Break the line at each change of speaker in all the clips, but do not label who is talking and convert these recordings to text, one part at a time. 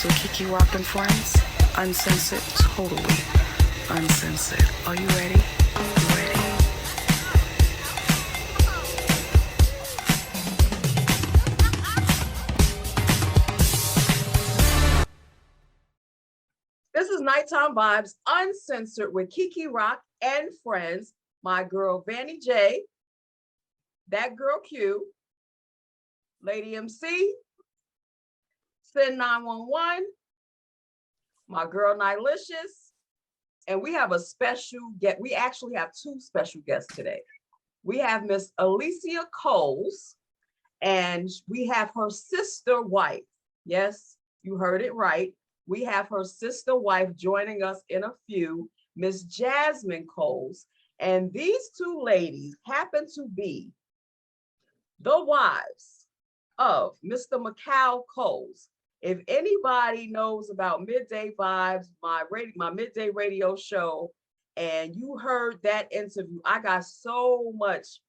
with Kiki Rock and Friends. Uncensored, totally uncensored. Are you ready? You ready?
This is Nighttime Vibes Uncensored with Kiki Rock and Friends. My girl Vanny J, that girl Q, Lady MC, Sin 911, my girl Nylicious, and we have a special guest. We actually have two special guests today. We have Miss Alicia Coles, and we have her sister wife. Yes, you heard it right. We have her sister wife joining us in a few, Miss Jasmine Coles. And these two ladies happen to be the wives of Mr. McCall Coles. If anybody knows about Midday Vibes, my midday radio show, and you heard that interview, I got so much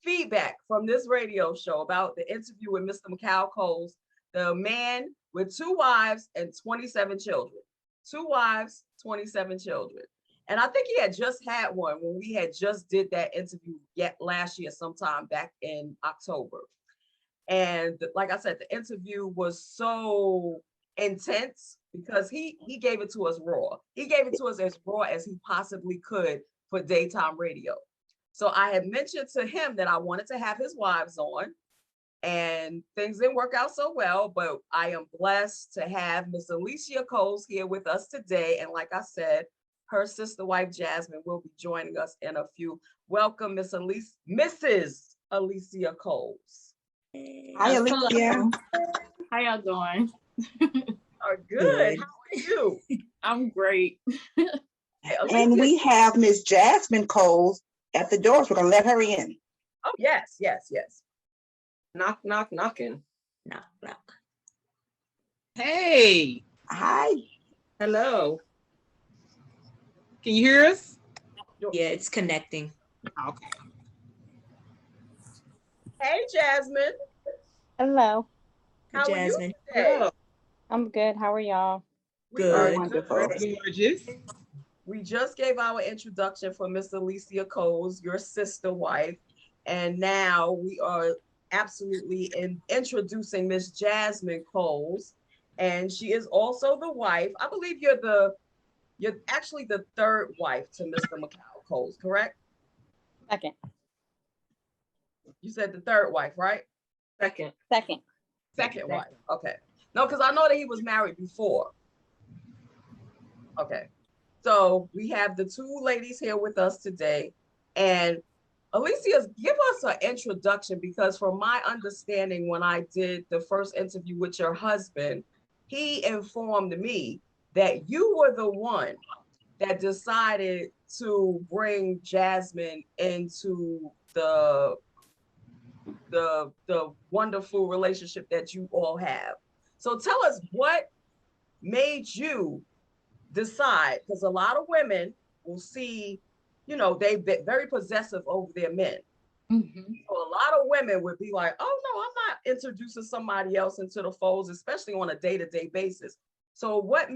feedback from this radio show about the interview with Mr. McCall Coles, the man with two wives and 27 children. 2 wives, 27 children. And I think he had just had one when we had just did that interview last year, sometime back in October. And like I said, the interview was so intense because he gave it to us raw. He gave it to us as raw as he possibly could for daytime radio. So I had mentioned to him that I wanted to have his wives on, and things didn't work out so well, but I am blessed to have Miss Alicia Coles here with us today. And like I said, her sister wife, Jasmine, will be joining us in a few. Welcome, Mrs. Alicia Coles.
Hi, Alicia.
How y'all doing?
Are good. How are you?
I'm great.
Hey,
And we have Miss Jasmine Coles at the doors. We're going to let her in.
Oh, yes, yes, yes.
Knock, knock, knocking.
Knock, knock.
Hey.
Hi.
Hello. Can you hear us?
Yeah, it's connecting.
Okay.
Hey, Jasmine.
Hello.
How
Jasmine.
are you today?
Hello.
I'm good. How are y'all?
We
Good.
are
Wonderful.
Gorgeous.
We just gave our introduction for Miss Alicia Coles, your sister wife, and now we are absolutely introducing Miss Jasmine Coles, and she is also the wife. I believe you're actually the third wife to Mr. McCall Coles, correct?
Second.
You said the third wife, right?
Second.
Second.
Second wife. Okay. No, because I know that he was married before. Okay. So we have the two ladies here with us today. And Alicia, give us an introduction, because from my understanding, when I did the first interview with your husband, he informed me that you were the one that decided to bring Jasmine into the wonderful relationship that you all have. So tell us what made you decide, because a lot of women will see, they're very possessive over their men.
Mm-hmm.
So a lot of women would be like, oh no, I'm not introducing somebody else into the folds, especially on a day-to-day basis. So what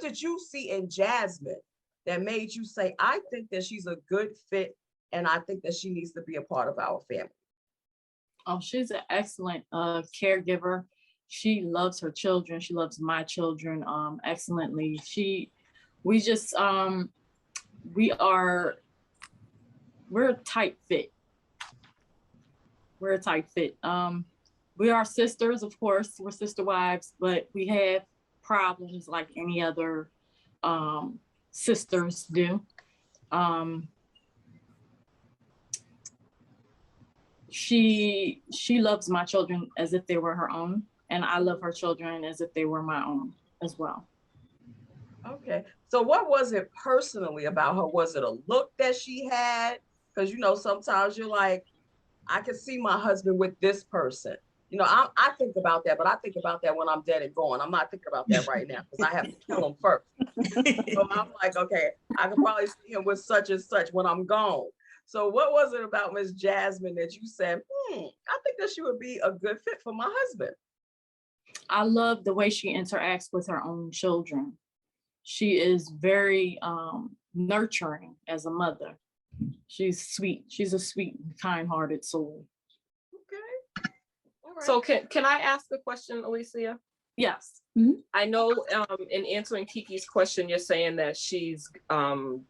did you see in Jasmine that made you say, I think that she's a good fit and I think that she needs to be a part of our family?
Oh, she's an excellent caregiver. She loves her children. She loves my children excellently. We're a tight fit. We're a tight fit. We are sisters, of course. We're sister wives, but we have problems like any other sisters do. She loves my children as if they were her own, and I love her children as if they were my own as well.
Okay. So what was it personally about her? Was it a look that she had? Because, sometimes you're like, I can see my husband with this person. I think about that, but I think about that when I'm dead and gone. I'm not thinking about that right now because I have to kill him first. So I'm like, okay, I could probably see him with such and such when I'm gone. So what was it about Miss Jasmine that you said, I think that she would be a good fit for my husband?
I love the way she interacts with her own children. She is very nurturing as a mother. She's sweet. She's a sweet, kind-hearted soul.
Okay. All right.
So can I ask a question, Alicia?
Yes.
I know in answering Kiki's question, you're saying that she's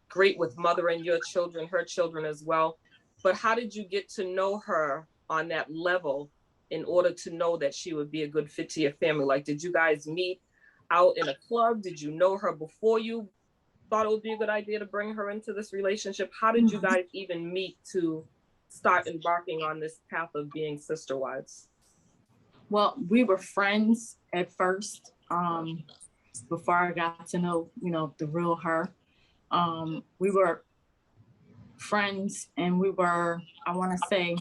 great with mothering your children, her children as well. But how did you get to know her on that level in order to know that she would be a good fit to your family? Like, did you guys meet out in a club? Did you know her before you thought it would be a good idea to bring her into this relationship? How did you guys even meet to start embarking on this path of being sister wives?
Well, we were friends at first, before I got to know, the real her. We were friends, and we were, I want to say,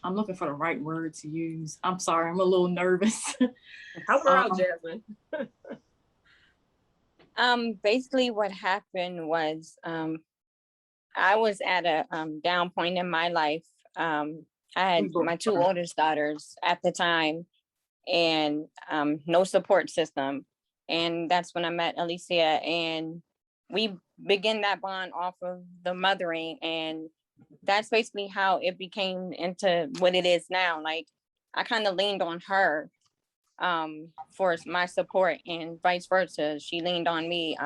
I'm looking for the right word to use. I'm sorry, I'm a little nervous.
Help her out, Jasmine.
Basically what happened was, I was at a down point in my life. I had my two oldest daughters at the time, and no support system. And that's when I met Alicia, and we began that bond off of the mothering, and that's basically how it became into what it is now. Like, I kind of leaned on her for my support, and vice versa. She leaned on me.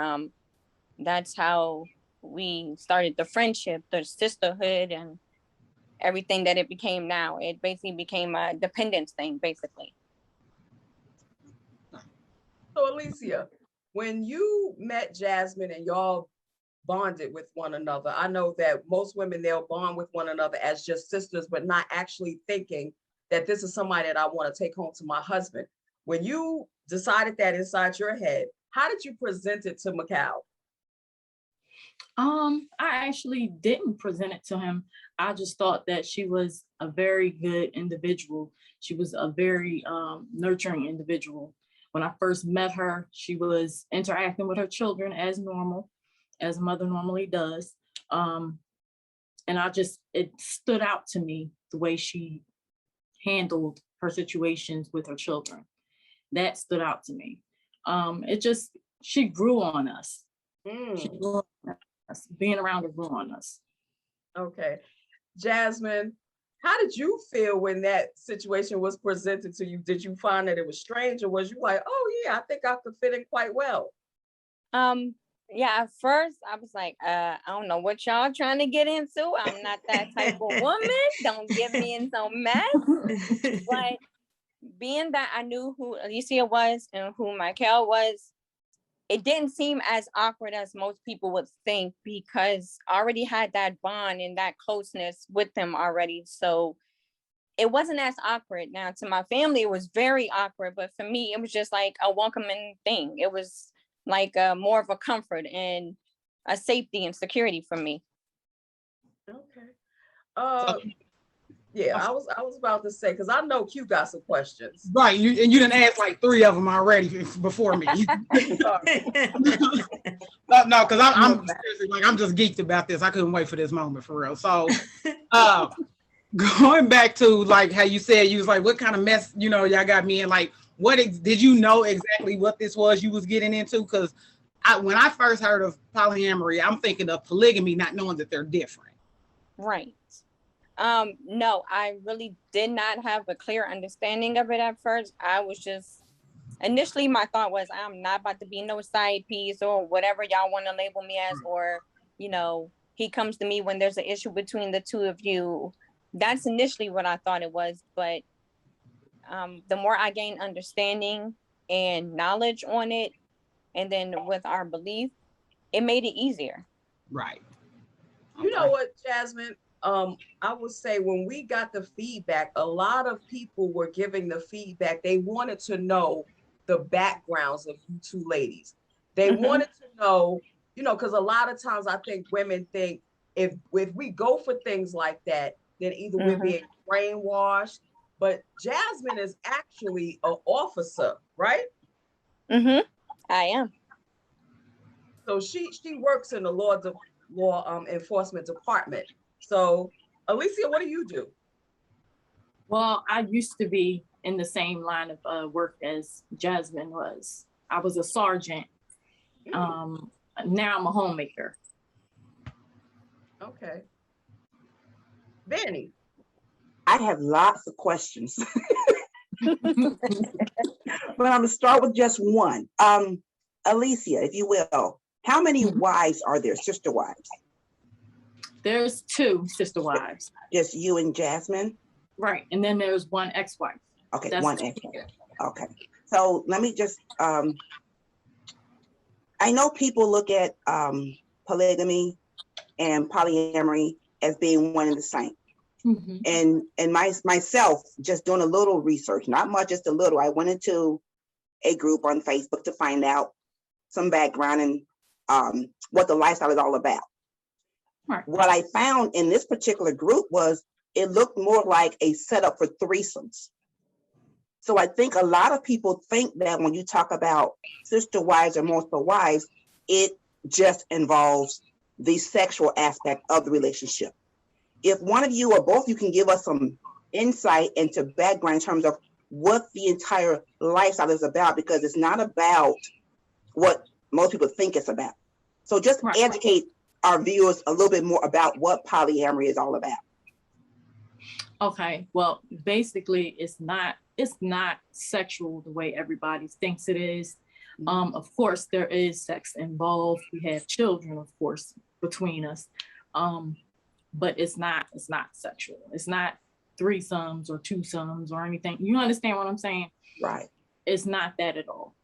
That's how we started the friendship, the sisterhood, and everything that it became now. It basically became a dependence thing, basically.
So Alicia, when you met Jasmine and y'all bonded with one another, I know that most women, they'll bond with one another as just sisters, but not actually thinking that this is somebody that I want to take home to my husband. When you decided that inside your head, how did you present it to Macau?
I actually didn't present it to him. I just thought that she was a very good individual. She was a very nurturing individual. When I first met her, she was interacting with her children as normal, as a mother normally does. And it stood out to me the way she handled her situations with her children. That stood out to me. She grew on us. She grew on us. Being around her grew on us.
Okay. Jasmine, how did you feel when that situation was presented to you? Did you find that it was strange, or was you like, oh yeah, I think I could fit in quite well?
Yeah, at first I was like, I don't know what y'all trying to get into. I'm not that type of woman. Don't get me in some mess. But being that I knew who Alicia was and who Michael was, it didn't seem as awkward as most people would think, because I already had that bond and that closeness with them already. So it wasn't as awkward. Now, to my family, it was very awkward, but for me, it was just like a welcoming thing. It was like more of a comfort and a safety and security for me.
Okay. Yeah, I was about to say, because I know Q got some questions.
Right, you didn't ask like 3 of them already before me. No, because I'm seriously, like, I'm just geeked about this. I couldn't wait for this moment, for real. So, going back to like how you said, you was like, what kind of mess, y'all got me in? Like, did you know exactly what this was you was getting into? Because when I first heard of polyamory, I'm thinking of polygamy, not knowing that they're different.
Right. No, I really did not have a clear understanding of it at first. I was just, initially my thought was, I'm not about to be no side piece or whatever y'all want to label me as, or, he comes to me when there's an issue between the two of you. That's initially what I thought it was. But the more I gained understanding and knowledge on it, and then with our belief, it made it easier.
Right.
You know what, Jasmine? I would say when we got the feedback, a lot of people were giving the feedback. They wanted to know the backgrounds of you two ladies. They wanted to know, because a lot of times I think women think if we go for things like that, then either we're being brainwashed. But Jasmine is actually an officer, right?
I am.
So she works in the law enforcement department. So, Alicia, what do you do?
Well, I used to be in the same line of work as Jasmine was. I was a sergeant. Now I'm a homemaker.
Okay. Vanny.
I have lots of questions, but I'm gonna start with just one. Alicia, if you will, how many wives are there, sister wives?
There's 2 sister wives.
Just you and Jasmine?
Right. And then there's one ex-wife.
Okay,
That's
one
2.
ex-wife. Okay. So let me just, I know people look at polygamy and polyamory as being one and the same. And myself, just doing a little research, not much, just a little, I went into a group on Facebook to find out some background and what the lifestyle is all about. Right. What I found in this particular group was it looked more like a setup for threesomes. So I think a lot of people think that when you talk about sister wives or multiple wives, it just involves the sexual aspect of the relationship. If one of you or both of you can give us some insight into background in terms of what the entire lifestyle is about, because it's not about what most people think it's about. So just educate our viewers a little bit more about what polyamory is all about.
Okay, well, basically it's not sexual the way everybody thinks it is. Of course, there is sex involved. We have children, of course, between us. But it's not sexual. It's not threesomes or twosomes or anything. You understand what I'm saying?
Right.
It's not that at all.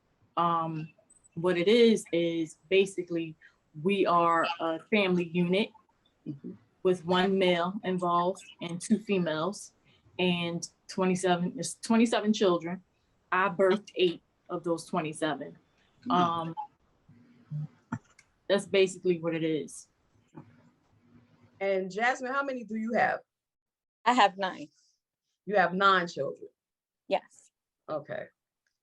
What it is basically we are a family unit with 1 male involved and 2 females and 27 children. I birthed 8 of those 27. That's basically what it is.
And Jasmine, how many do you have?
I have 9.
You have 9 children?
Yes.
Okay.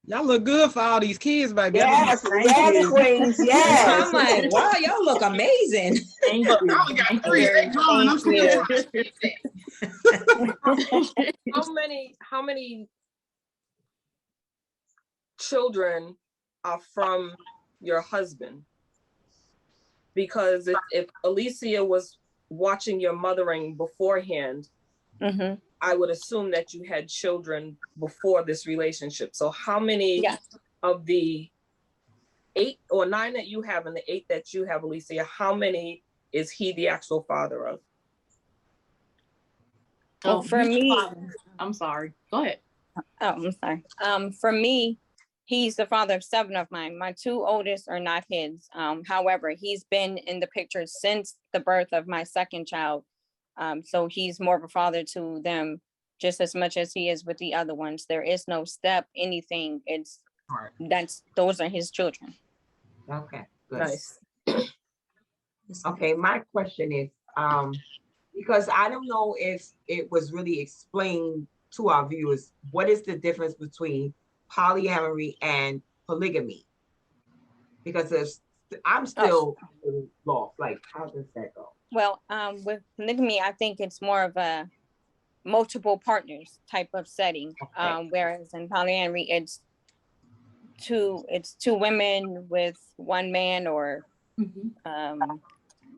Y'all look good for all these kids, baby.
Yes, yes, queens, yes.
I'm like, wow, y'all look amazing.
Thank
Look,
you.
I only got 3. They growing. I'm still trying.
How many children are from your husband? Because if Alicia was watching your mothering beforehand, I would assume that you had children before this relationship. So how many of the 8 or 9 that you have and the 8 that you have, Alicia, how many is he the actual father of?
Oh,
for me,
I'm sorry. Go ahead.
Oh, I'm sorry. For me, he's the father of 7 of mine. My 2 oldest are not his. However, he's been in the picture since the birth of my 2nd child. So he's more of a father to them just as much as he is with the other ones. There is no step, anything. Those are his children.
Okay, good.
Nice.
Okay, my question is, because I don't know if it was really explained to our viewers, what is the difference between polyamory and polygamy? Because I'm still lost. Like, how does that go?
Well, with polygamy, I think it's more of a multiple partners type of setting. Okay. Whereas in polyamory, it's two women with 1 man, or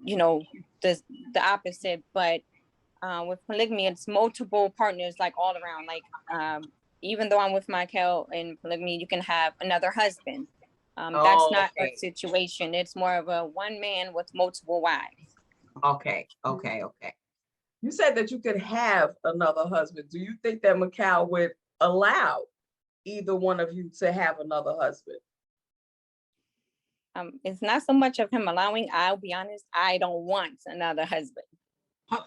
you know, the opposite. But with polygamy, it's multiple partners, like all around. Like even though I'm with Michael in polygamy, you can have another husband. That's not a situation. It's more of a 1 man with multiple wives.
Okay.
You said that you could have another husband. Do you think that Mikal would allow either one of you to have another husband?
It's not so much of him allowing. I'll be honest, I don't want another husband.
Hold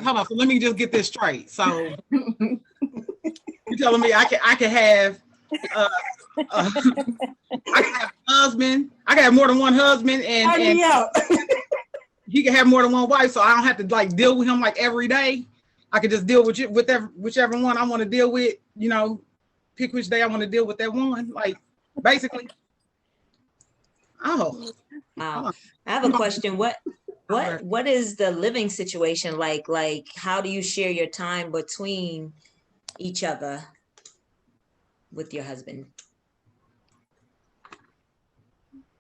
on. So let me just get this straight. So you're telling me I can have I can have a husband. I can have more than 1 husband, and he can have more than 1 wife. So I don't have to like deal with him like every day. I can just deal with whichever one I want to deal with. You know, pick which day I want to deal with that one. Like basically. Oh.
I have a question. What is the living situation like? Like, how do you share your time between each other with your husband?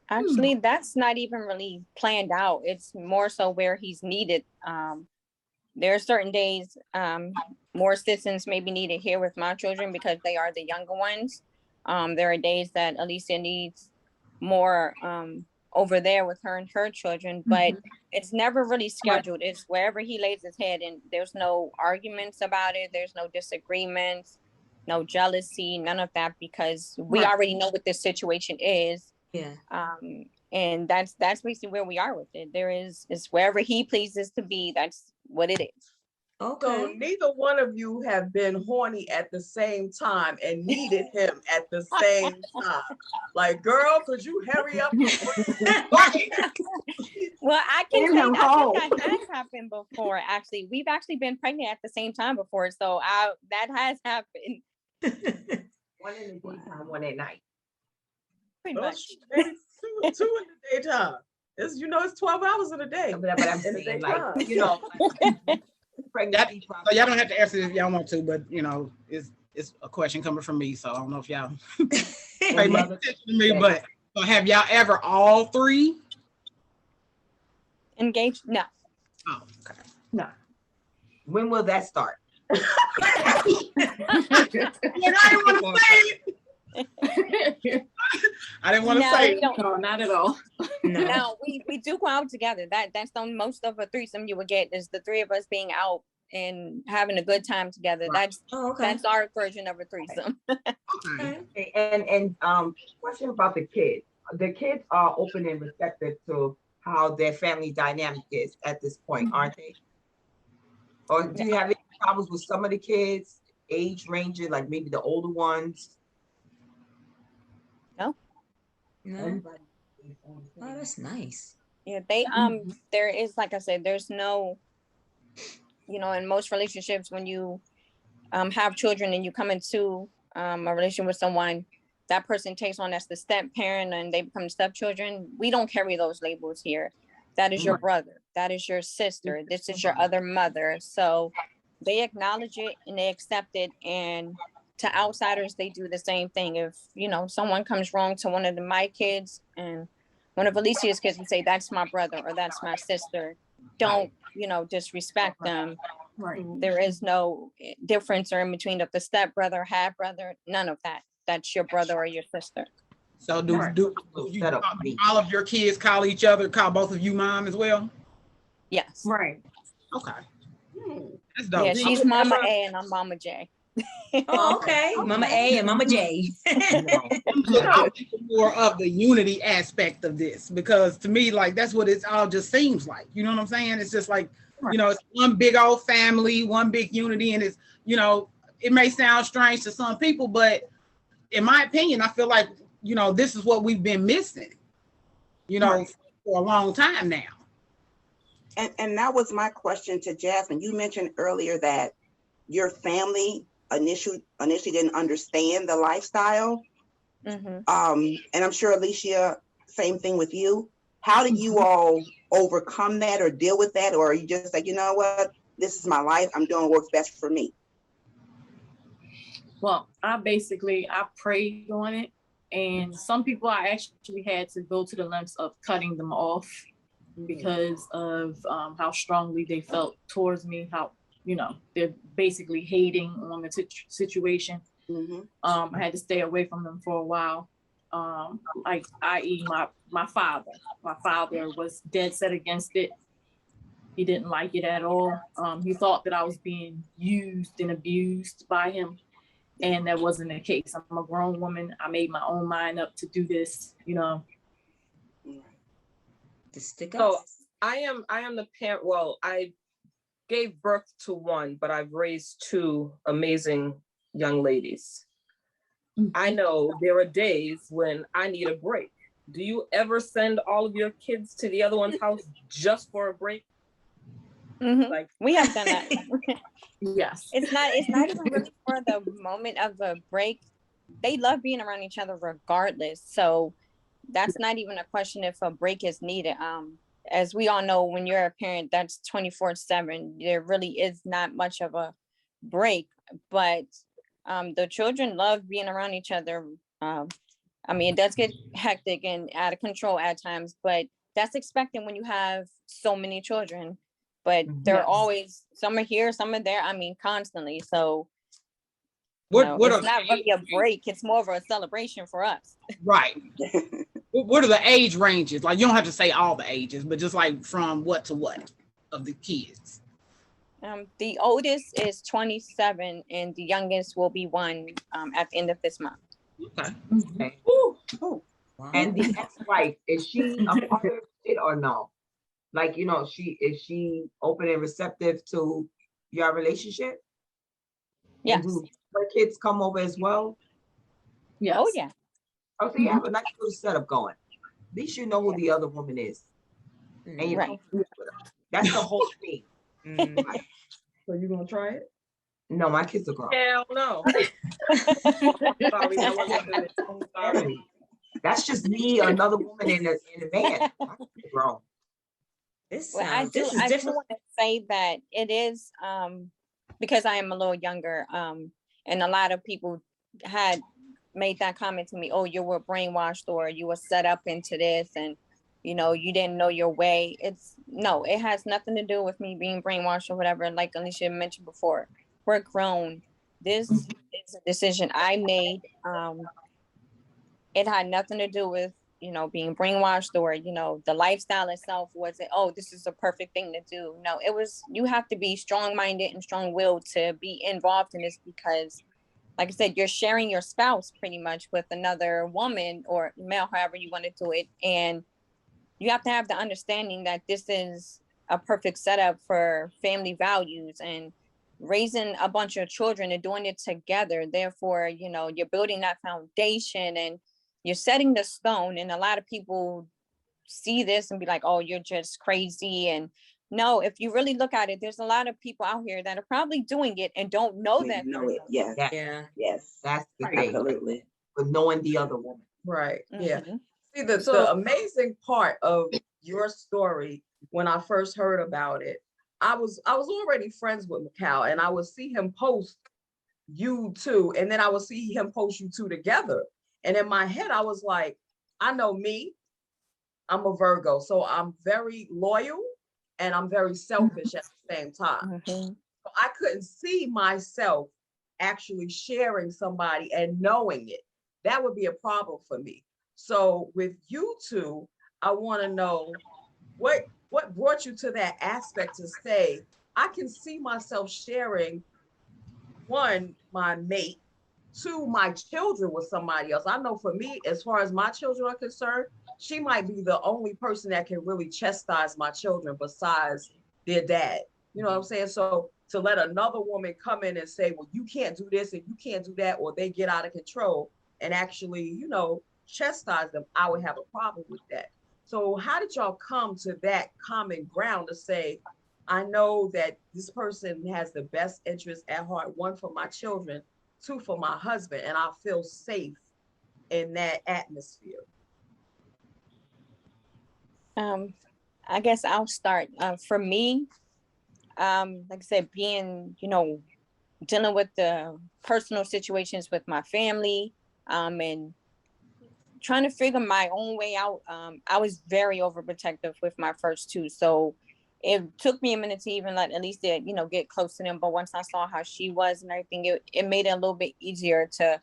Actually, that's not even really planned out. It's more so where he's needed. There are certain days more assistance may be needed here with my children because they are the younger ones. There are days that Alicia needs more over there with her and her children, but it's never really scheduled. It's wherever he lays his head, and there's no arguments about it. There's no disagreements, no jealousy, none of that, because we already know what this situation is.
Yeah.
And that's basically where we are with it. It's wherever he pleases to be, that's what it is.
Okay.
So neither one of you have been horny at the same time and needed him at the same time. Like, girl, could you hurry up?
Well, I can say I think that has happened before. Actually, we've actually been pregnant at the same time before, so that has happened.
One in the daytime, one at night.
Pretty much.
Maybe two in the daytime. It's 12 hours in a day.
But I'm
In the
saying,
daytime.
like, pregnancy
So y'all don't have to answer if y'all want to, but it's a question coming from me, so I don't know if y'all pay much attention to me. But so have y'all ever all three
Engaged? No.
Oh, okay.
No.
When will that start?
I didn't want to say it. I didn't want to say it.
No, not at all.
No, we do go out together. That's the most of a threesome you would get is the three of us being out and having a good time together. That's that's our version of a threesome.
Okay. And question about the kids. The kids are open and receptive to how their family dynamic is at this point, aren't they? Or do you have any problems with some of the kids, age ranging, like maybe the older ones?
No.
No. Oh, that's nice.
Yeah, they there is, like I said, there's no, in most relationships when you have children and you come into a relationship with someone, that person takes on as the step parent and they become stepchildren. We don't carry those labels here. That is your brother. That is your sister. This is your other mother. So they acknowledge it and they accept it. And to outsiders, they do the same thing. If, someone comes wrong to one of my kids and one of Alicia's kids would say, that's my brother or that's my sister. Don't, disrespect them.
Right.
There is no difference or in between of the step brother, half brother, none of that. That's your brother or your sister.
So do all of your kids call each other, call both of you mom as well?
Yes.
Right.
Okay. That's dope.
Yeah, she's Mama A and I'm Mama J.
Oh, okay. Mama A and Mama J.
I'm more of the unity aspect of this because to me, like that's what it all just seems like. You know what I'm saying? It's just like, it's one big old family, one big unity, and it's, it may sound strange to some people, but in my opinion, I feel like, this is what we've been missing, for a long time now.
And that was my question to Jasmine. You mentioned earlier that your family initially didn't understand the lifestyle. And I'm sure Alicia, same thing with you. How did you all overcome that or deal with that? Or are you just like, you know what, this is my life, I'm doing what's best for me?
Well, I prayed on it. And some people I actually had to go to the lengths of cutting them off because of how strongly they felt towards me, how, they're basically hating on the situation. I had to stay away from them for a while. Like, i.e. my father. My father was dead set against it. He didn't like it at all. He thought that I was being used and abused by him. And that wasn't the case. I'm a grown woman. I made my own mind up to do this,
To stick up.
So I am the parent. Well, I gave birth to one, but I've raised two amazing young ladies. I know there are days when I need a break. Do you ever send all of your kids to the other one's house just for a break?
Like, we have done that.
Yes.
It's not even really for the moment of a break. They love being around each other regardless. So that's not even a question if a break is needed. As we all know, when you're a parent, that's 24/7. There really is not much of a break. but the children love being around each other. I mean, it does get hectic and out of control at times, but that's expected when you have so many children. But they're always, some are here, some are there. I mean, constantly. So
What
it's
are
not really a break. It's more of a celebration for us.
right? What are the age ranges? Like, you don't have to say all the ages, but just like from what to what of the kids?
The oldest is 27 and the youngest will be 1 at the end of this month.
Okay.
Okay.
Ooh.
Wow.
And the ex-wife, is she a part of it or no? Like, you know, is she open and receptive to your relationship?
Yes.
And do her kids come over as well?
Yes.
Oh yeah.
Oh, so you have a nice little setup going. At least you know who the other woman is. And you
Right.
don't fool with her. That's the whole thing.
So you gonna try it?
No, my kids are grown.
Hell no. Sorry, that wasn't good. I'm sorry.
That's just me, another woman, and a man. My kids are grown.
This
Well, I do
different.
want to say that it is because I am a little younger, and a lot of people had made that comment to me, oh, you were brainwashed or you were set up into this and you didn't know your way. No, it has nothing to do with me being brainwashed or whatever. Like Alicia mentioned before, we're grown. This is a decision I made. It had nothing to do with being brainwashed or the lifestyle itself wasn't, oh, this is a perfect thing to do. No, it was, you have to be strong-minded and strong-willed to be involved in this because, like I said, you're sharing your spouse pretty much with another woman or male, however you want to do it. And you have to have the understanding that this is a perfect setup for family values and raising a bunch of children and doing it together. Therefore, you're building that foundation and you're setting the stone. And a lot of people see this and be like, oh, you're just crazy. And no, if you really look at it, there's a lot of people out here that are probably doing it and don't know
We
that.
know it. Yes.
Yeah.
Yes.
That's the thing.
Absolutely.
But knowing the other woman.
Right. Yeah.
Mhm.
See, the
So-
amazing part of your story, when I first heard about it, I was already friends with Mikal, and I would see him post you two, and then I would see him post you two together. And in my head, I was like, I know me, I'm a Virgo, so I'm very loyal and I'm very selfish at the same time.
Mhm.
So I couldn't see myself actually sharing somebody and knowing it. That would be a problem for me. So with you two, I want to know what brought you to that aspect to say, I can see myself sharing, 1, my mate, 2, my children with somebody else. I know for me, as far as my children are concerned, she might be the only person that can really chastise my children besides their dad. You know what I'm saying? So to let another woman come in and say, well, you can't do this and you can't do that, or they get out of control and actually, chastise them, I would have a problem with that. So how did y'all come to that common ground to say, I know that this person has the best interest at heart, 1 for my children, 2 for my husband, and I feel safe in that atmosphere?
I guess I'll start. For me, like I said, being, dealing with the personal situations with my family, and trying to figure my own way out. I was very overprotective with my first 2. So it took me a minute to even let Alicia, get close to them. But once I saw how she was and everything, it made it a little bit easier to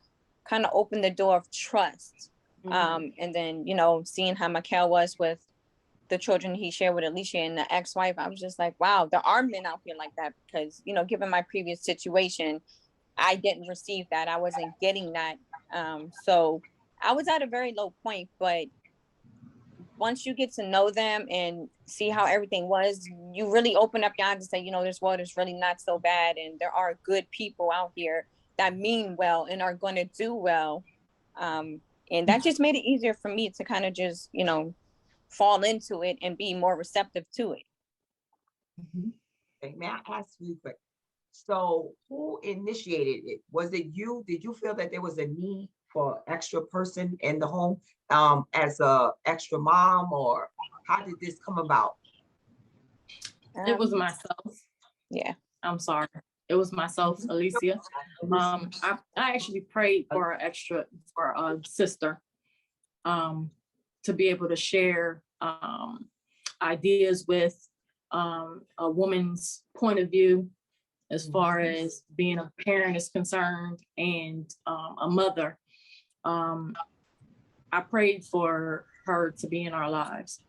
kind of open the door of trust. And then, seeing how Mikal was with the children he shared with Alicia and the ex-wife, I was just like, wow, there are men out here like that, because, given my previous situation, I didn't receive that. I wasn't getting that. So I was at a very low point, but once you get to know them and see how everything was, you really open up your eyes and say, this world is really not so bad. And there are good people out here that mean well and are going to do well. And that just made it easier for me to kind of just, fall into it and be more receptive to it.
Okay, may I ask you quick? So who initiated it? Was it you? Did you feel that there was a need for extra person in the home, as a extra mom, or how did this come about?
It was myself.
Yeah.
I'm sorry. It was myself, Alicia. I actually prayed for a sister to be able to share ideas with a woman's point of view as far as being a parent is concerned and a mother. I prayed for her to be in our lives.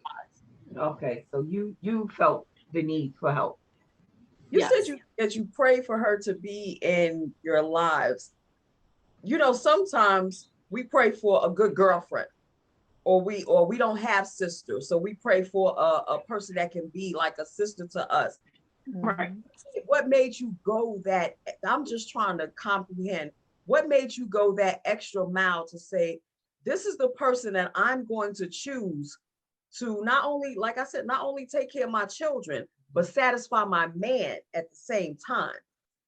Okay, so you felt the need for help.
You
Yes.
said that you prayed for her to be in your lives. You know, sometimes we pray for a good girlfriend, or we don't have sisters, so we pray for a person that can be like a sister to us.
Right.
What made you go that? I'm just trying to comprehend. What made you go that extra mile to say, this is the person that I'm going to choose to not only, like I said, not only take care of my children, but satisfy my man at the same time?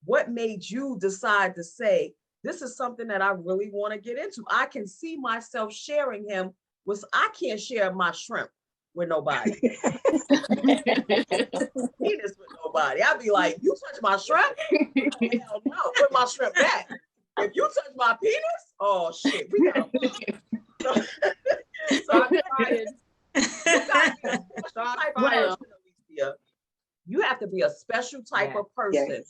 What made you decide to say, this is something that I really want to get into? I can see myself sharing him with, I can't share my shrimp with nobody. Penis with nobody. I'd be like, you touch my shrimp? Hell no, put my shrimp back. If you touch my penis, oh shit, we got so you have to be a special type of person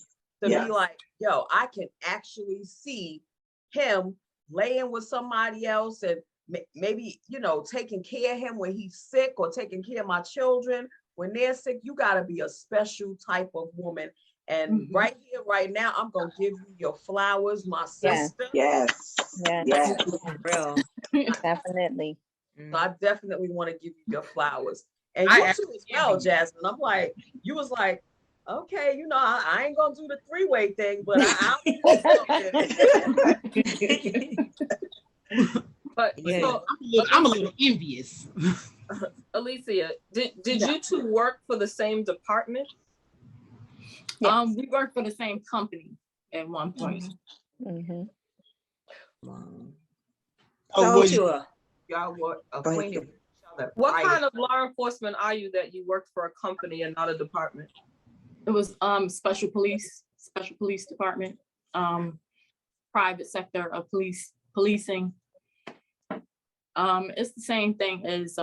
to be like, yo, I can actually see him laying with somebody else and maybe, you know, taking care of him when he's sick or taking care of my children when they're sick. You got to be a special type of woman. And right here, right now, I'm going to give you your flowers, my sister.
Yes.
Real.
Definitely.
So I definitely want to give you your flowers. And you too as well, Jasmine. I'm like, you was like, okay, you know, I ain't going to do the three-way thing, but I'll
But
Yeah.
so,
I'm a little envious.
Alicia, did you two work for the same department?
Yes. We worked for the same company at one point.
Wow.
So
Sure.
Y'all were acquainted with each other.
What kind of law enforcement are you that you worked for a company and not a department?
It was special police department, private sector of policing. It's the same thing as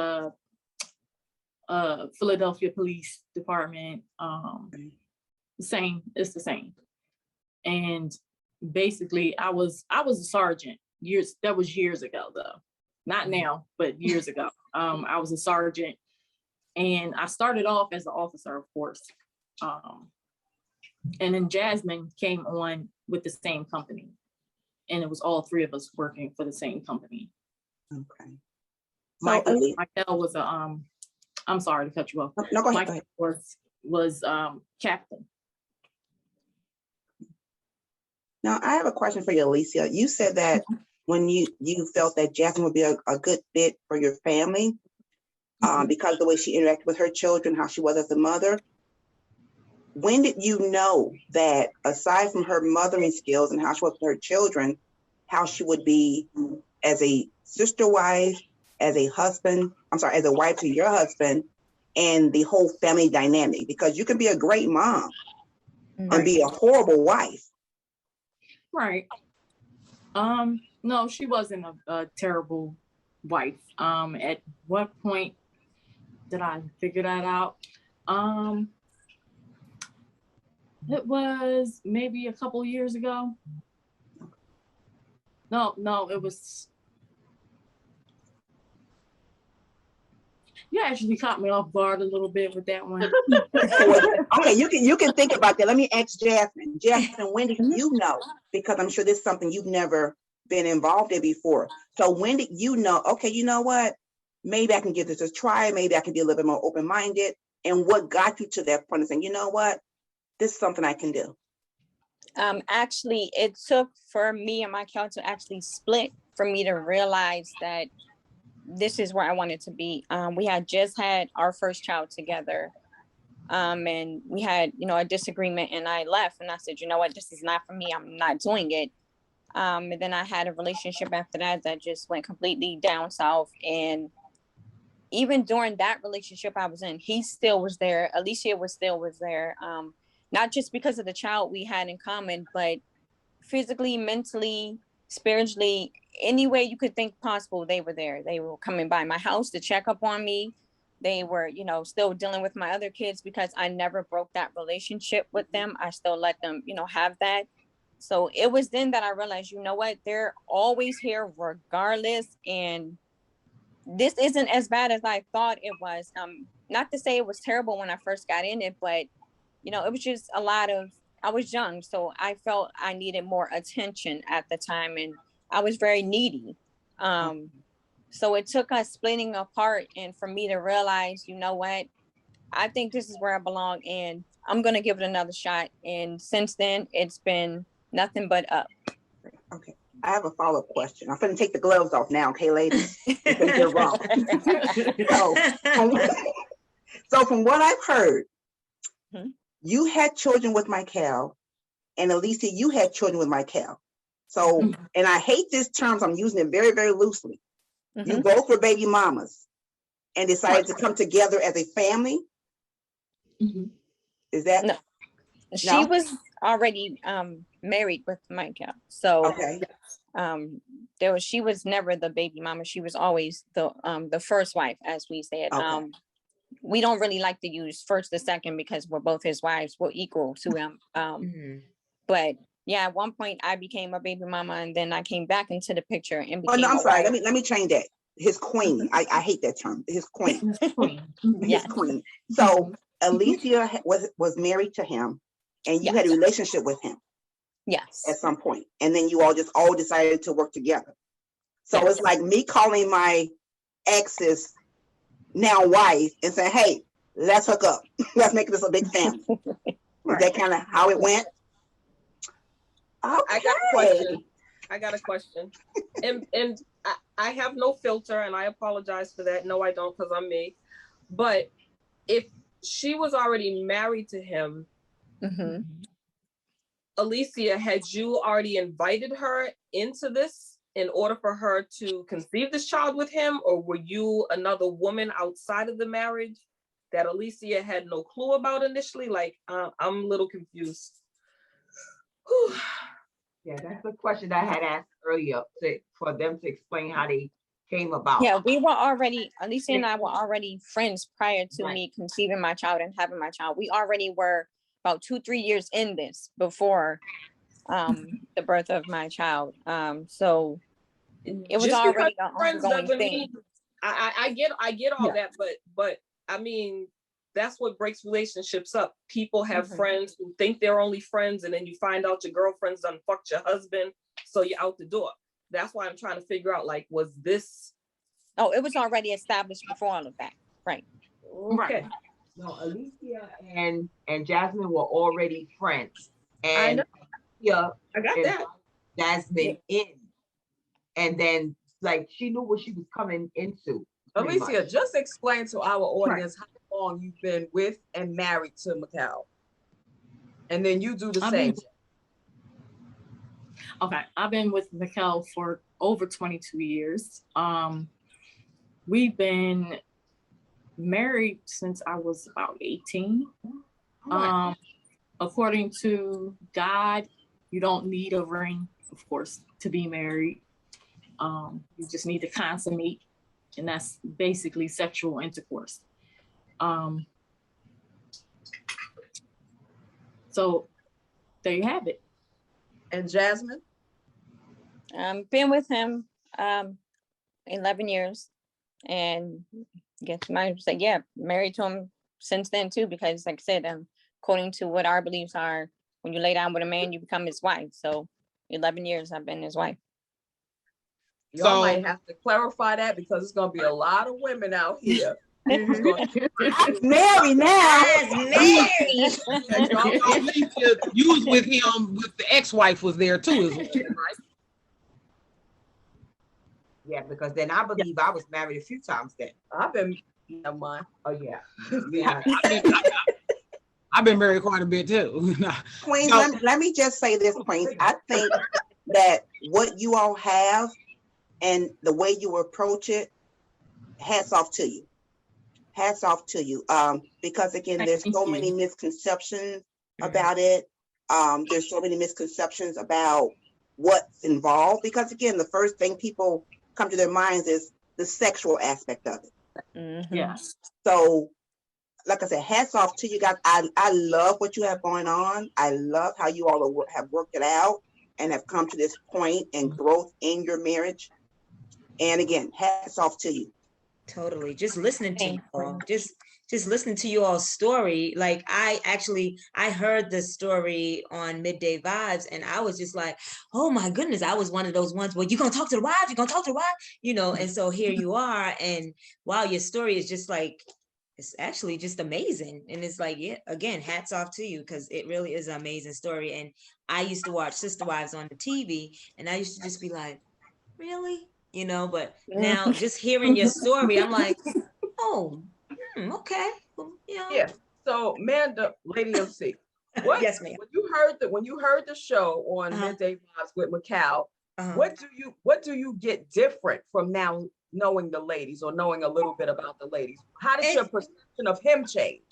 Philadelphia Police Department. It's the same. And basically I was a sergeant. That was years ago though. Not now, but years ago. I was a sergeant and I started off as an officer, of course. And then Jasmine came on with the same company. And it was all three of us working for the same company.
Okay.
Michael was I'm sorry to cut you off.
No, go ahead.
Michael was captain.
Now I have a question for you, Alicia. You said that when you felt that Jasmine would be a good fit for your family, because of the way she interacted with her children, how she was as a mother. When did you know that aside from her mothering skills and how she was with her children, how she would be as a sister wife, as a wife to your husband, and the whole family dynamic? Because you can be a great mom and be a horrible wife.
Right. No, she wasn't a terrible wife. At what point did I figure that out? It was maybe a couple years ago. No, it was. You actually caught me off guard a little bit with that one.
Okay, you can think about that. Let me ask Jasmine. Jasmine, when did you know? Because I'm sure this is something you've never been involved in before. So when did you know, okay, you know what? Maybe I can give this a try. Maybe I can be a little bit more open-minded. And what got you to that point of saying, you know what? This is something I can do.
Actually, it took for me and my counsel to actually split for me to realize that this is where I wanted to be. We had just had our first child together. And we had, a disagreement, and I left and I said, you know what, this is not for me. I'm not doing it. And then I had a relationship after that just went completely down south. And even during that relationship I was in, he still was there. Alicia was there. not just because of the child we had in common, but physically, mentally, spiritually, any way you could think possible, they were there. They were coming by my house to check up on me. They were, you know, still dealing with my other kids because I never broke that relationship with them. I still let them, you know, have that. So it was then that I realized, you know what, they're always here regardless. And this isn't as bad as I thought it was. Not to say it was terrible when I first got in it, but, you know, it was just a lot of, I was young, so I felt I needed more attention at the time, and I was very needy. So it took us splitting apart, and for me to realize, you know what, I think this is where I belong, and I'm going to give it another shot. And since then, it's been nothing but up.
Okay. I have a follow-up question. I'm going to take the gloves off now, okay, ladies? Because you're wrong. So from what I've heard, you had children with Michael, and Alicia, you had children with Michael. So, and I hate this term, so I'm using it very, very loosely. You both were baby mamas and decided to come together as a family. Is that?
No. She was already married with Michael. So
okay.
She was never the baby mama. She was always the first wife, as we said. Okay. We don't really like to use first or second because we're both his wives. We're equal to him. But yeah, at one point I became a baby mama, and then I came back into the picture and became.
Oh no, I'm sorry. Let me change that. His queen. I hate that term. His queen. His queen. So Alicia was married to him, and you had a relationship with him.
Yes.
At some point, and then you all decided to work together. So it's like me calling my ex's now wife and saying, "Hey, let's hook up. Let's make this a big family." Is that kind of how it went? Okay.
I got a question. And I have no filter, and I apologize for that. No, I don't, because I'm me. But if she was already married to him, Alicia, had you already invited her into this in order for her to conceive this child with him, or were you another woman outside of the marriage that Alicia had no clue about initially? Like, I'm a little confused. Whew.
Yeah, that's the question I had asked earlier for them to explain how they came about.
Yeah, we were already, Alicia and I were already friends prior to me conceiving my child and having my child. We already were about 2-3 years in this before the birth of my child. So it was already an ongoing thing.
I get all that, but I mean, that's what breaks relationships up. People have friends who think they're only friends, and then you find out your girlfriend's done fucked your husband, so you're out the door. That's why I'm trying to figure out, like, was this?
Oh, it was already established before all of that, right?
Okay.
No, Alicia and Jasmine were already friends, and I
got that.
Jasmine in, and then like she knew what she was coming into.
Alicia, just explain to our audience how long you've been with and married to Mikal, and then you do the same.
Okay, I've been with Mikal for over 22 years. We've been married since I was about 18. According to God, you don't need a ring, of course, to be married. You just need to consummate, and that's basically sexual intercourse. So there you have it.
And Jasmine?
Been with him 11 years, and I guess you might say, yeah, married to him since then too, because like I said, according to what our beliefs are, when you lay down with a man, you become his wife. So 11 years I've been his wife.
Y'all might have to clarify that, because it's going to be a lot of women out here.
Married now.
Married.
You was with him, with the ex-wife was there too, as well, right?
Yeah, because then I believe I was married a few times then.
I've been, mine.
Oh yeah. Yeah.
I've been married quite a bit too.
Queens, let me just say this, Queens. I think that what you all have and the way you approach it, hats off to you. Hats off to you. Because again, there's so many misconceptions about it. There's so many misconceptions about what's involved, because again, the first thing people come to their minds is the sexual aspect of it.
Yes.
So, like I said, hats off to you guys. I love what you have going on. I love how you all have worked it out and have come to this point and growth in your marriage. And again, hats off to you.
Totally. Just listening to you all. Just listening to you all's story. Like I heard the story on Midday Vibes and I was just like, oh my goodness, I was one of those ones, well, you gonna talk to the wife? You gonna talk to the wife? You know, and so here you are. And wow, your story is just like, it's actually just amazing. And it's like, yeah, again, hats off to you, because it really is an amazing story. And I used to watch Sister Wives on the TV and I used to just be like, really? You know, but now just hearing your story, I'm like, oh, okay. Well, you know.
Yeah. So, Manda, Lady MC, what?
Yes, ma'am.
When you heard the show on Midday Vibes with Macau, what do you get different from now knowing the ladies or knowing a little bit about the ladies? How does your perception of him change?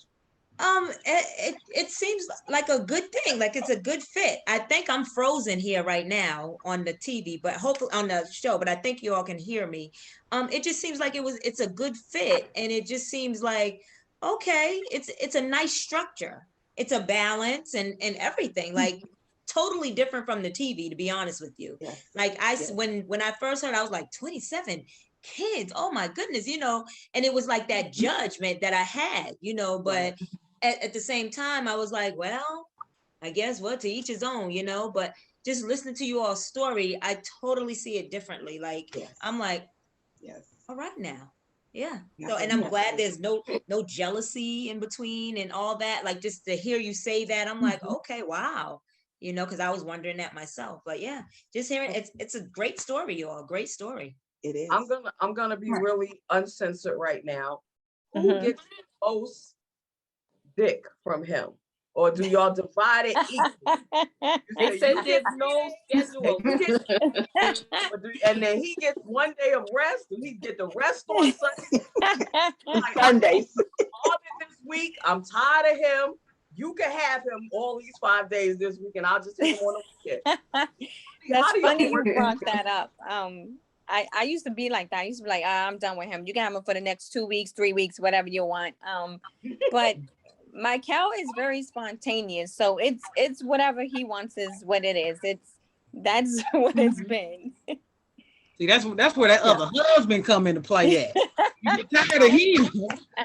It seems like a good thing, like it's a good fit. I think I'm frozen here right now on the TV, but hopefully on the show, but I think you all can hear me. It just seems like it's a good fit, and it just seems like, okay, it's a nice structure. It's a balance and everything, like totally different from the TV, to be honest with you. Yes. Like when I first heard, I was like, 27 kids, oh my goodness, you know, and it was like that judgment that I had, you know, but at the same time, I was like, well, I guess what, to each his own, you know, but just listening to you all's story, I totally see it differently. Like, I'm like, all right now. Yeah. So, and I'm glad there's no jealousy in between and all that. Like, just to hear you say that, I'm like, okay, wow. You know, because I was wondering that myself. But yeah, just hearing it's a great story, you all. Great story.
It is.
I'm gonna be really uncensored right now. Who gets the most dick from him? Or do y'all divide it equally?
They said there's no schedule.
And then he gets one day of rest, and he get the rest on Sunday. Like,
Sundays.
All this week, I'm tired of him. You can have him all these 5 days this week, and I'll just take him on the weekend.
That's funny you brought that up. I used to be like that. I used to be like, I'm done with him. You can have him for the next 2 weeks, 3 weeks, whatever you want. But my cow is very spontaneous. So it's whatever he wants is what it is. That's what it's been.
See, that's where that other husband come into play at. You get tired of him,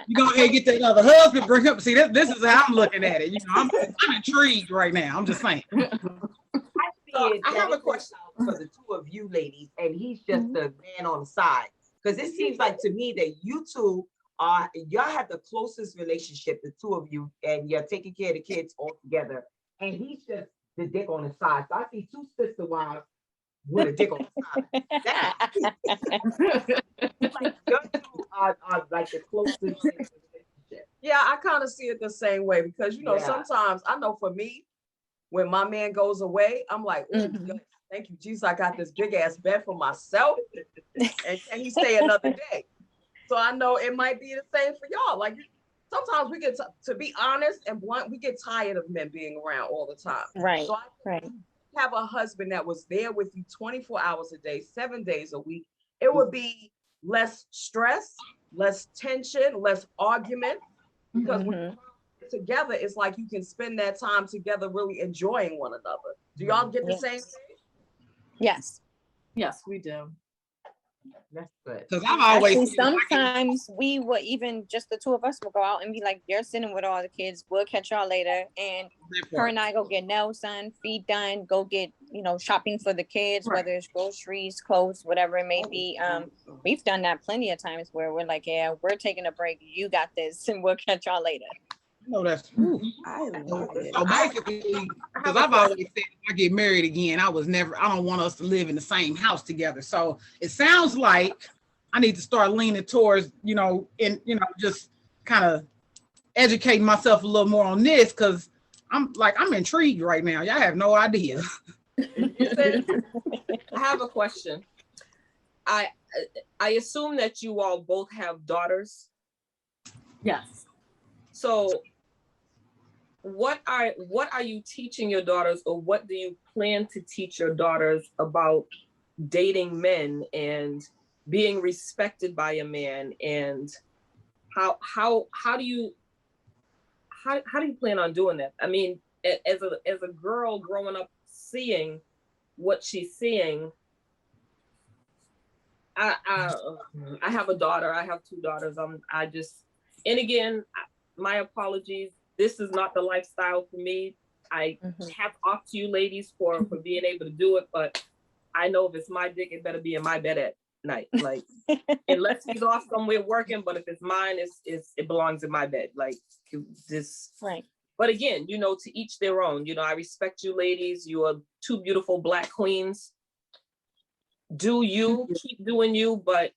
you go ahead and get that other husband, bring up. See, this is how I'm looking at it. You know, I'm intrigued right now. I'm just saying.
I have a question for the two of you ladies, and he's just the man on the side. Because it seems like to me that you two y'all have the closest relationship, the two of you, and you're taking care of the kids all together. And he's just the dick on the side. So I see two sister wives with a dick on the side. Like, you two are like the closest relationship.
Yeah, I kind of see it the same way, because you know, sometimes I know for me, when my man goes away, I'm like, thank you, Jesus, I got this big ass bed for myself, and can he stay another day? So I know it might be the same for y'all. Like, sometimes we get to be honest and blunt, we get tired of men being around all the time.
Right.
So I have a husband that was there with you 24 hours a day, 7 days a week. It would be less stress, less tension, less argument, because when you're together, it's like you can spend that time together really enjoying one another. Do y'all get the same thing?
Yes.
Yes, we do.
That's good.
Because I've always
Actually, sometimes we would, even just the two of us will go out and be like, you're sitting with all the kids, we'll catch y'all later. And her and I go get nails done, feet done, go get, you know, shopping for the kids, whether it's groceries, clothes, whatever it may be. We've done that plenty of times where we're like, yeah, we're taking a break, you got this, and we'll catch y'all later.
No, that's true.
I love it.
So basically, because I've always said if I get married again, I don't want us to live in the same house together. So it sounds like I need to start leaning towards, you know, just kind of educating myself a little more on this, because I'm intrigued right now. Y'all have no idea.
I have a question. I assume that you all both have daughters.
Yes.
So what are you teaching your daughters, or what do you plan to teach your daughters about dating men and being respected by a man, and how do you plan on doing that? I mean, as a girl growing up seeing what she's seeing, I have a daughter. I have two daughters. And again, my apologies. This is not the lifestyle for me. I have off to you ladies for being able to do it, but I know if it's my dick, it better be in my bed at night. Like, unless he's off somewhere working, but if it's mine, it belongs in my bed. Like this.
Right.
But again, you know, to each their own. You know, I respect you ladies. You are two beautiful Black queens. Do you keep doing you, but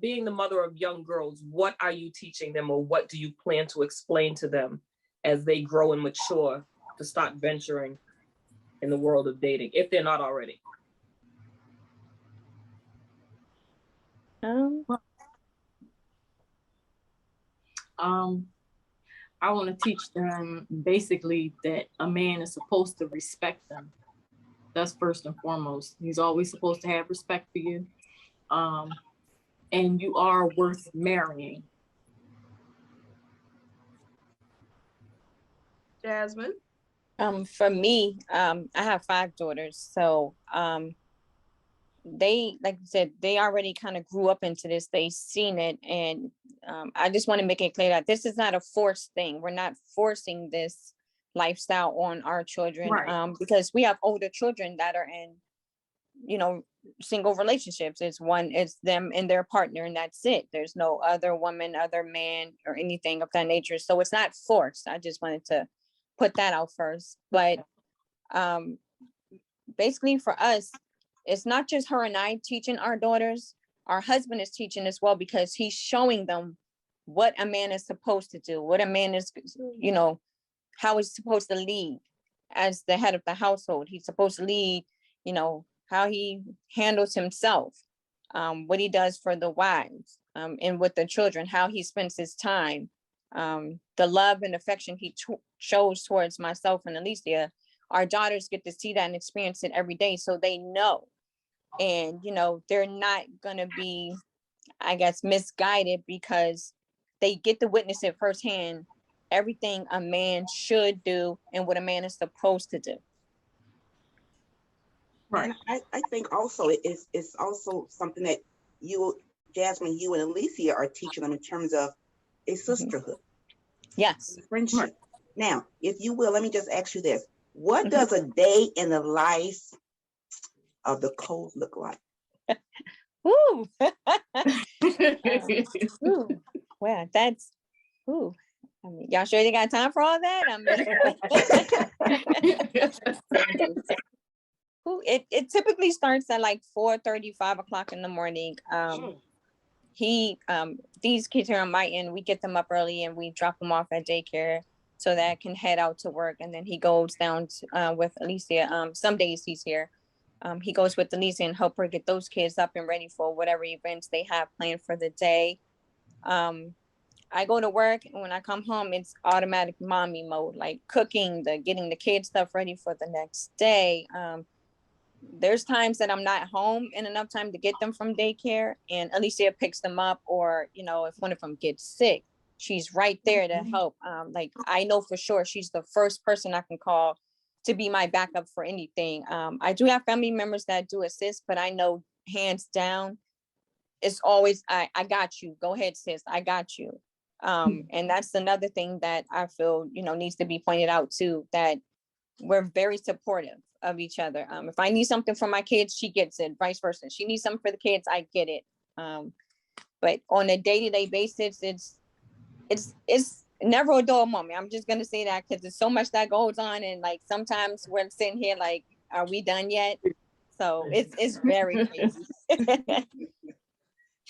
being the mother of young girls, what are you teaching them, or what do you plan to explain to them as they grow and mature to start venturing in the world of dating, if they're not already?
I want to teach them basically that a man is supposed to respect them. That's first and foremost. He's always supposed to have respect for you. And you are worth marrying.
Jasmine?
For me, I have 5 daughters. So they, like I said, they already kind of grew up into this. They've seen it. And I just want to make it clear that this is not a forced thing. We're not forcing this lifestyle on our children, right. Because we have older children that are in, you know, single relationships. It's them and their partner, and that's it. There's no other woman, other man, or anything of that nature. So it's not forced. I just wanted to put that out first. But basically for us, it's not just her and I teaching our daughters. Our husband is teaching as well, because he's showing them what a man is supposed to do, what a man is, you know, how he's supposed to lead as the head of the household. He's supposed to lead, you know, how he handles himself, what he does for the wives, and with the children, how he spends his time, the love and affection he shows towards myself and Alicia. Our daughters get to see that and experience it every day, so they know. And, you know, they're not going to be, I guess, misguided, because they get to witness it firsthand, everything a man should do and what a man is supposed to do.
Right. And I think also it's also something that you, Jasmine, you and Alicia are teaching them in terms of a sisterhood.
Yes.
Friendship. Right. Now, if you will, let me just ask you this. What does a day in the life of the Coles look like?
Ooh. Ooh. Well, that's, ooh. I mean, y'all sure you got time for all that? It typically starts at like 4:30, 5 o'clock in the morning. These kids here on my end, we get them up early and we drop them off at daycare so that I can head out to work. And then he goes down with Alicia. Some days he's here. He goes with Alicia and help her get those kids up and ready for whatever events they have planned for the day. I go to work, and when I come home, it's automatic mommy mode, like cooking, getting the kids stuff ready for the next day. There's times that I'm not home in enough time to get them from daycare, and Alicia picks them up, or, you know, if one of them gets sick, she's right there to help. Like, I know for sure she's the first person I can call to be my backup for anything. I do have family members that do assist, but I know hands down, it's always, I got you. Go ahead, sis. I got you. And that's another thing that I feel, you know, needs to be pointed out too, that we're very supportive of each other. If I need something for my kids, she gets it, vice versa. She needs something for the kids, I get it. But on a day-to-day basis, it's never a dull moment. I'm just gonna say that because there's so much that goes on, and like sometimes we're sitting here like, are we done yet? So it's very crazy.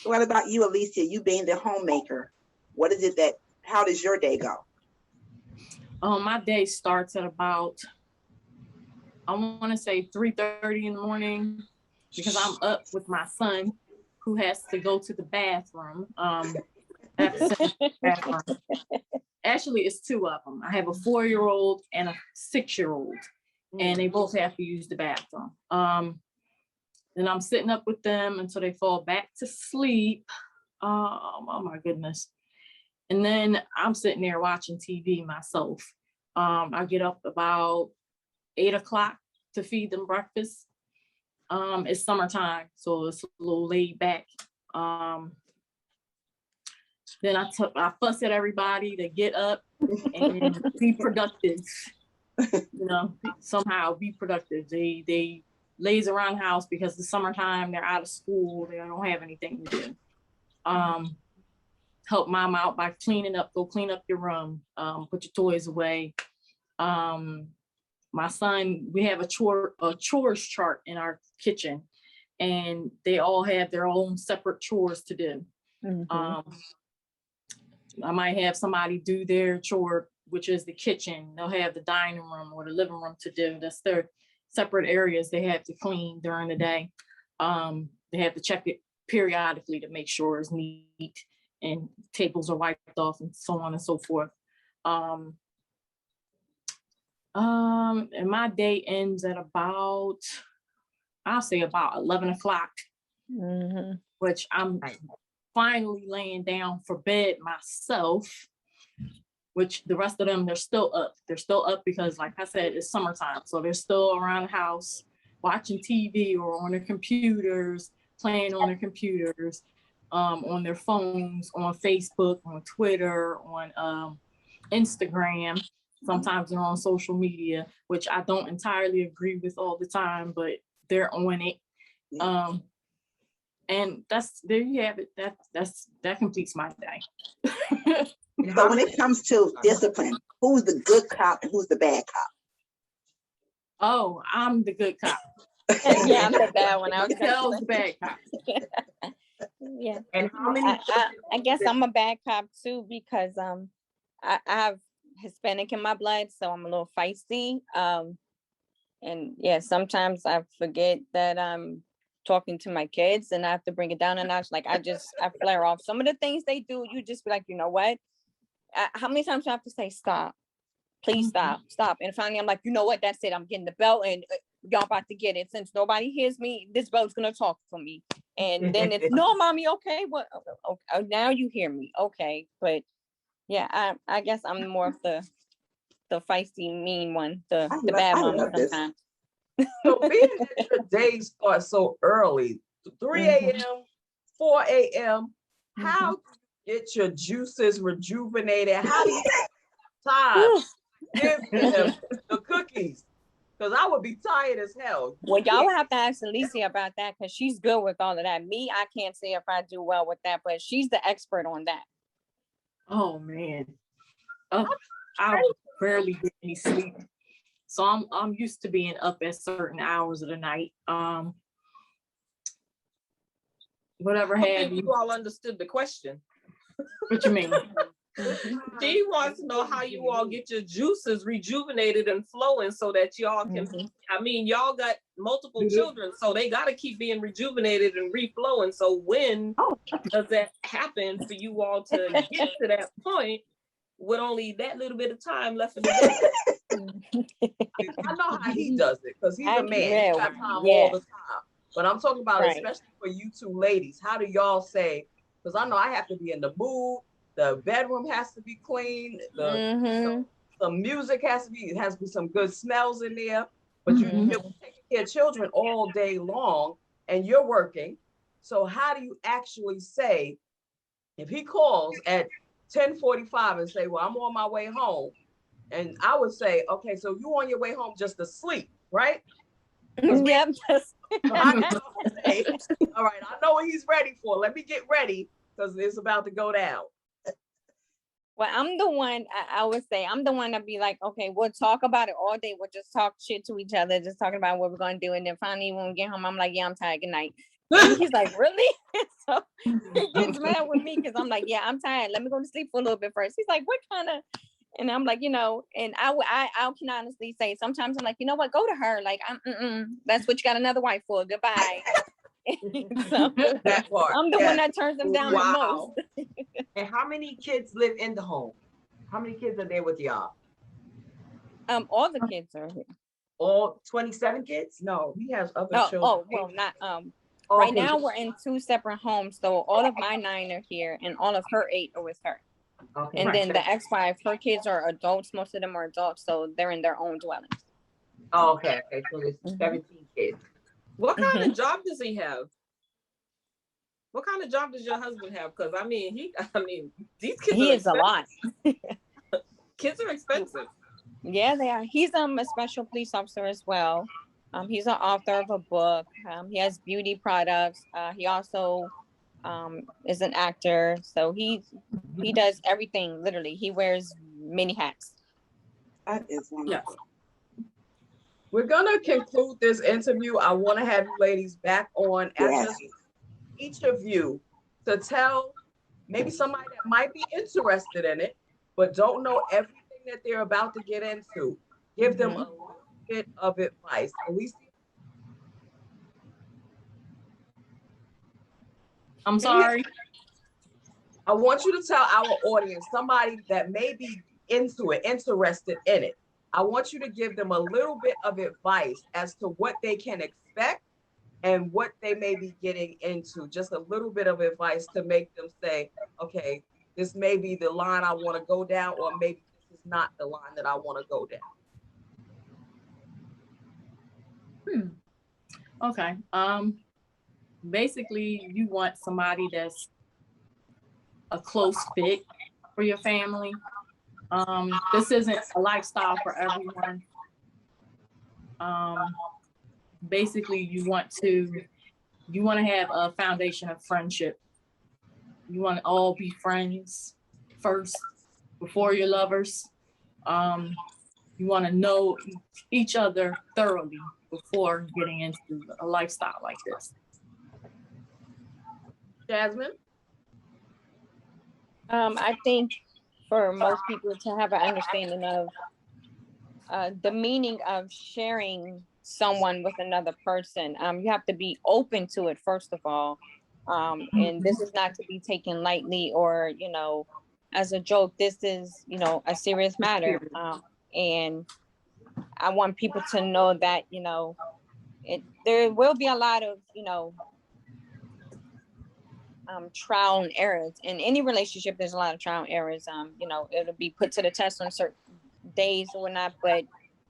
What about you, Alicia? You being the homemaker, how does your day go?
My day starts at about, I want to say 3:30 in the morning, because I'm up with my son who has to go to the bathroom. Actually, it's two of them. I have a 4-year-old and a 6-year-old, and they both have to use the bathroom. Then I'm sitting up with them until they fall back to sleep. Oh my goodness. And then I'm sitting there watching TV myself. I get up about 8 o'clock to feed them breakfast. It's summertime, so it's a little laid back. Then I fuss at everybody to get up and be productive. You know, somehow be productive. They lays around the house because it's summertime, they're out of school, they don't have anything to do. Help mom out by cleaning up, go clean up your room, put your toys away. My son, we have a chores chart in our kitchen, and they all have their own separate chores to do. I might have somebody do their chore, which is the kitchen. They'll have the dining room or the living room to do. That's their separate areas they have to clean during the day. They have to check it periodically to make sure it's neat and tables are wiped off and so on and so forth. And my day ends at about, I'll say about 11 o'clock, which I'm finally laying down for bed myself, which the rest of them, they're still up. They're still up because, like I said, it's summertime. So they're still around the house watching TV or on their computers, playing on their computers, on their phones, on Facebook, on Twitter, on Instagram. Sometimes they're on social media, which I don't entirely agree with all the time, but they're on it. And there you have it. That completes my day.
So when it comes to discipline, who's the good cop and who's the bad cop?
Oh, I'm the good cop.
Yeah, I'm the bad one. I was
the bad cop.
Yeah.
And how many?
I guess I'm a bad cop too, because I have Hispanic in my blood, so I'm a little feisty. And yeah, sometimes I forget that I'm talking to my kids and I have to bring it down a notch. Like I flare off. Some of the things they do, you just be like, you know what? How many times do I have to say stop? Please stop. And finally I'm like, you know what? That's it. I'm getting the belt and y'all about to get it. Since nobody hears me, this belt's gonna talk for me. And then it's no, mommy, okay, what? Okay, now you hear me, okay. But yeah, I guess I'm more of the feisty, mean one, the bad mama sometimes.
So being that your days start so early, 3 a.m., 4 a.m., how do you get your juices rejuvenated? How do you get time? Give them the cookies. Because I would be tired as hell.
Well, y'all will have to ask Alicia about that because she's good with all of that. Me, I can't say if I do well with that, but she's the expert on that.
Oh man. I barely get any sleep. So I'm used to being up at certain hours of the night. Whatever have
you all understood the question.
What you mean?
She wants to know how you all get your juices rejuvenated and flowing so that y'all can, I mean, y'all got multiple children, so they got to keep being rejuvenated and reflowing. So when does that happen for you all to get to that point with only that little bit of time left in the day?
I know how he does it because he's a man. He's got time all the time. But I'm talking about especially for you two ladies. How do y'all say, because I know I have to be in the mood. The bedroom has to be clean. The music has to be some good smells in there. But you're taking care of children all day long and you're working. So how do you actually say, if he calls at 10:45 and say, well, I'm on my way home. And I would say, okay, so you on your way home just to sleep, right?
Yep.
All right, I know what he's ready for. Let me get ready because it's about to go down.
Well, I'm the one, I would say, I'm the one that be like, okay, we'll talk about it all day. We'll just talk shit to each other, just talking about what we're going to do. And then finally, when we get home, I'm like, yeah, I'm tired. Good night. And he's like, really? So he gets mad with me because I'm like, yeah, I'm tired. Let me go to sleep for a little bit first. He's like, what kind of? And I'm like, and I can honestly say, sometimes I'm like, you know what? Go to her. Like, that's what you got another wife for. Goodbye. So
That part.
I'm the one that turns them down the most.
And how many kids live in the home? How many kids are there with y'all?
All the kids are here.
All 27 kids?
No, he has other
Oh,
children.
well, not
Oh,
right
okay.
now we're in 2 separate homes. So all of my 9 are here and all of her 8 are with her.
Okay.
And then the ex-wife, her kids are adults, most of them are adults, so they're in their own dwellings.
Oh, okay. Okay. So there's 17 kids.
What kind of job does he have? What kind of job does your husband have? Because I mean, these kids.
He
are
is a lot.
Kids are expensive.
Yeah, they are. He's a special police officer as well. He's an author of a book. He has beauty products. He also is an actor. So he does everything, literally. He wears many hats.
That is wonderful.
We're gonna conclude this interview. I want to have you ladies back on after each of you to tell maybe somebody that might be interested in it, but don't know everything that they're about to get into. Give them a little bit of advice.
I'm sorry.
I want you to tell our audience, somebody that may be into it, interested in it. I want you to give them a little bit of advice as to what they can expect and what they may be getting into. Just a little bit of advice to make them say, okay, this may be the line I want to go down, or maybe this is not the line that I want to go down.
Okay. Basically, you want somebody that's a close fit for your family. This isn't a lifestyle for everyone. Basically, you want to have a foundation of friendship. You want to all be friends first before you're lovers. You want to know each other thoroughly before getting into a lifestyle like this.
Jasmine?
I think for most people to have an understanding of the meaning of sharing someone with another person, you have to be open to it, first of all. And this is not to be taken lightly or, as a joke. This is, a serious matter. And I want people to know that, there will be a lot of, trial and errors. In any relationship, there's a lot of trial and errors. It'll be put to the test on certain days or whatnot, but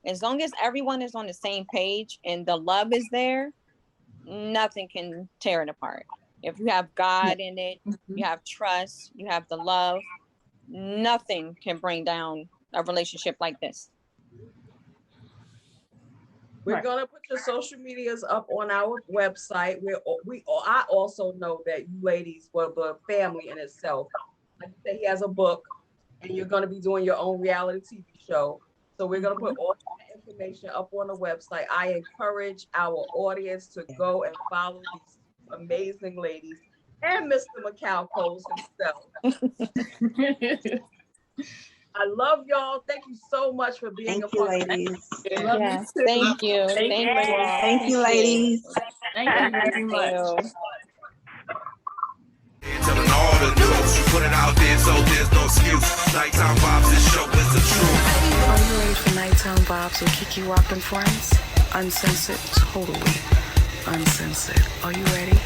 as long as everyone is on the same page and the love is there, nothing can tear it apart. If you have God in it, you have trust, you have the love, nothing can bring down a relationship like this.
We're gonna put your social medias up on our website. I also know that you ladies, well, the family in itself, like you said, he has a book, and you're gonna be doing your own reality TV show. So we're gonna put all that information up on the website. I encourage our audience to go and follow these amazing ladies and Mr. McAlco's himself. I love y'all. Thank you so much for being a part of
ladies.
Yes, thank you. Thank you.
Thank you, ladies.
Thank you very much.
Telling all the news, you put it out there, so there's no excuse. Nighttime Vibes, this show is the truth.
Are you ready for Nighttime Vibes with Keke Rock and Friends? Uncensored, totally uncensored. Are you ready?